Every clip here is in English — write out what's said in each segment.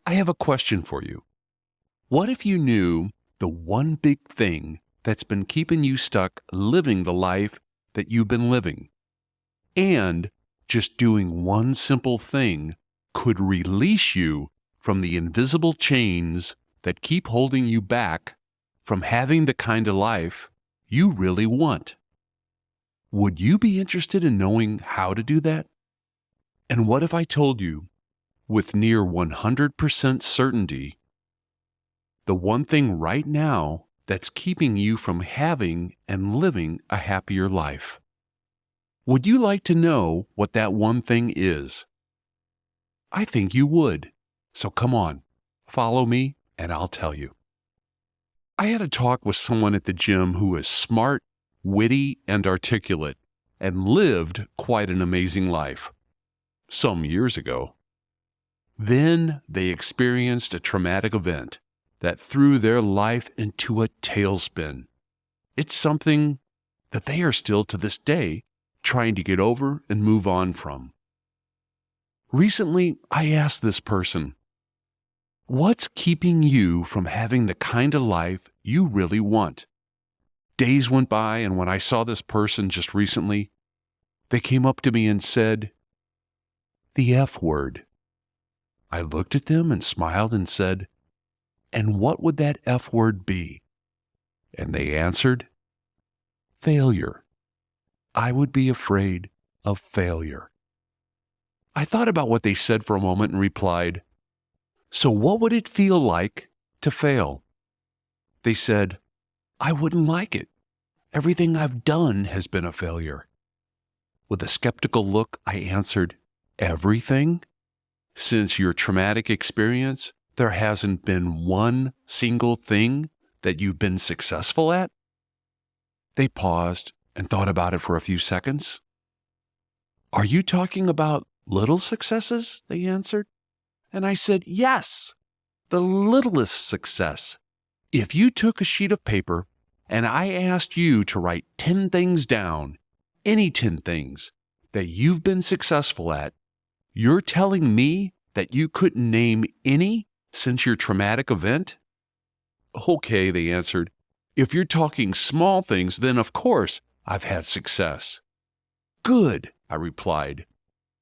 I have a question for you. What if you knew the one big thing that's been keeping you stuck living the life that you've been living? And just doing one simple thing could release you from the invisible chains that keep holding you back from having the kind of life you really want. Would you be interested in knowing how to do that? And what if I told you, with near 100% certainty, the one thing right now that's keeping you from having and living a happier life? Would you like to know what that one thing is? I think you would. So come on, follow me and I'll tell you. I had a talk with someone at the gym who is smart, witty, and articulate, and lived quite an amazing life some years ago. Then they experienced a traumatic event that threw their life into a tailspin. It's something that they are still to this day trying to get over and move on from. Recently, I asked this person, what's keeping you from having the kind of life you really want? Days went by, and when I saw this person just recently, they came up to me and said, the F word. I looked at them and smiled and said, and what would that F word be? And they answered, failure. I would be afraid of failure. I thought about what they said for a moment and replied, so what would it feel like to fail? They said, I wouldn't like it. Everything I've done has been a failure. With a skeptical look, I answered, everything? Since your traumatic experience, there hasn't been one single thing that you've been successful at? They paused and thought about it for a few seconds. Are you talking about little successes? They answered. And I said, yes, the littlest success. If you took a sheet of paper and I asked you to write 10 things down, any 10 things that you've been successful at, you're telling me that you couldn't name any since your traumatic event? Okay, they answered. If you're talking small things, then of course I've had success. Good, I replied.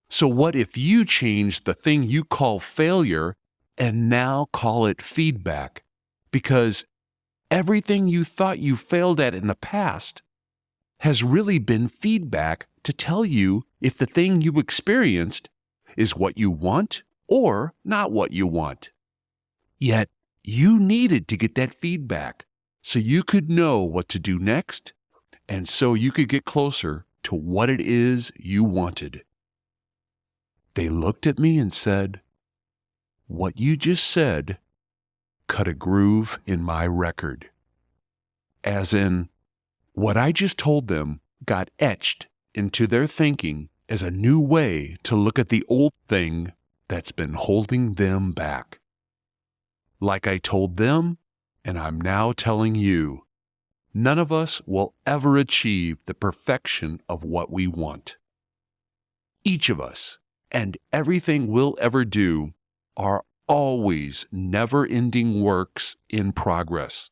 So what if you change the thing you call failure and now call it feedback? Because everything you thought you failed at in the past has really been feedback to tell you if the thing you experienced is what you want or not what you want. Yet you needed to get that feedback so you could know what to do next and so you could get closer to what it is you wanted. They looked at me and said, what you just said cut a groove in my record. As in, what I just told them got etched into their thinking as a new way to look at the old thing that's been holding them back. Like I told them, and I'm now telling you, none of us will ever achieve the perfection of what we want. Each of us and everything we'll ever do are always never-ending works in progress.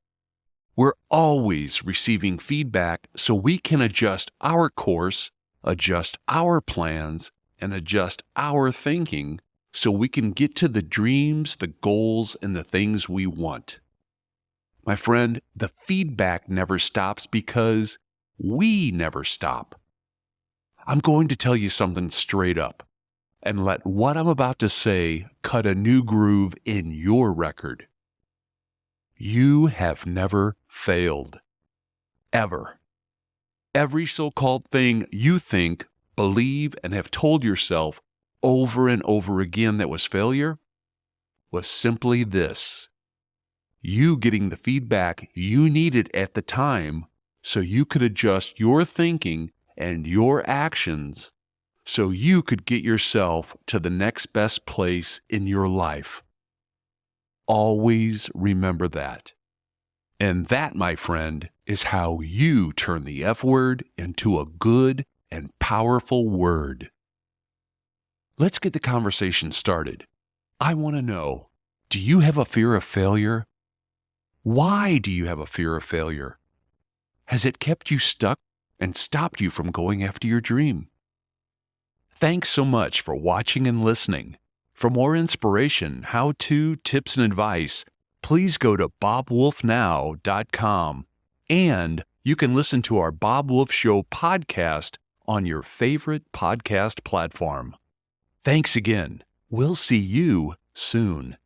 We're always receiving feedback so we can adjust our course, adjust our plans, and adjust our thinking so we can get to the dreams, the goals, and the things we want. My friend, the feedback never stops because we never stop. I'm going to tell you something straight up and let what I'm about to say cut a new groove in your record. You have never failed. Ever. Every so-called thing you think, believe, and have told yourself over and over again that was failure was simply this: you getting the feedback you needed at the time so you could adjust your thinking and your actions so you could get yourself to the next best place in your life. Always remember that. And that, my friend, is how you turn the F word into a good and powerful word. Let's get the conversation started. I want to know, Do you have a fear of failure? Why do you have a fear of failure? Has it kept you stuck and stopped you from going after your dream? Thanks so much for watching and listening. For more inspiration, how-to, tips, and advice, please go to bobwolfnow.com. And you can listen to our Bob Wolf Show podcast on your favorite podcast platform. Thanks again. We'll see you soon.